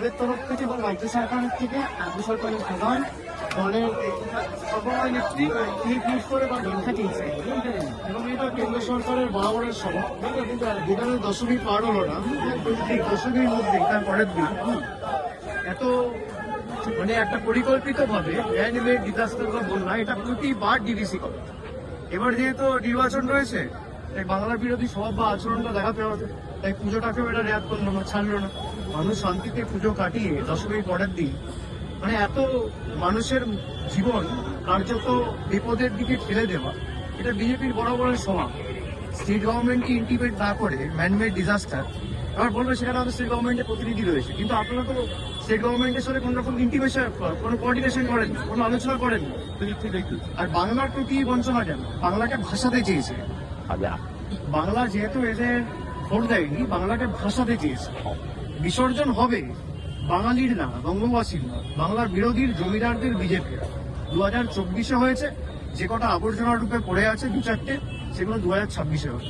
দলের তরফ থেকে এবং রাজ্য সরকারের থেকে রাজ্য সরকারের প্রধান দলের সভাপতি নেত্রী টুইট করে বা ব্যাখ্যা দিয়েছে এবং এটা কেন্দ্র সরকারের বরাবরের সভা যেখানে দশমী পার হলো না, এই দশমীর মধ্যে তার পরের দিন এত মানে একটা পরিকল্পিত ভাবে ম্যান-মেড ডিজাস্টার বা বন্যা, এটা প্রতিবার ডিভিসি করে। এবার যেহেতু নির্বাচন রয়েছে, তাই বাংলার বিরোধী স্বভাব বা আচরণটা দেখাতে হবে, তাই পুজোটাকেও এটা রেয়াত করলো না, ছাড়লো না। মানুষ শান্তিতে পুজো কাটিয়ে দশমীর পরের দিন মানে এত মানুষের জীবন কার্যত বিপদের দিকে ঠেলে দেওয়া, এটা বিজেপির বরাবরের স্বভাব। স্টেট গভর্নমেন্টকে ইন্টিমেট না করে ম্যানমেড ডিজাস্টার, আবার বলবে সেখানে আমাদের স্টেট গভর্নমেন্টের প্রতিনিধি রয়েছে, কিন্তু আপনারা তো স্টেট গভর্নমেন্টের সাথে কোনো রকম ইন্টিমেশন, কোনো কোঅর্ডিনেশন করেন, কোনো আলোচনা করেন। আর বাংলার প্রতি বঞ্চনা কেন? বাংলাকে ভাষাতে চেয়েছে। বাংলা যেহেতু এদের ভোট দেয়নি, বাংলাকে ভাষাতে চেয়েছে। বিসর্জন হবে বাঙালির না, বঙ্গবাসীর না, বাংলার বিরোধীর জমিদারদের বিজেপি। 2024-এ হয়েছে, যে কটা আবর্জনা রূপে পড়ে আছে দু চারটে, সেগুলো 2026-এ হবে।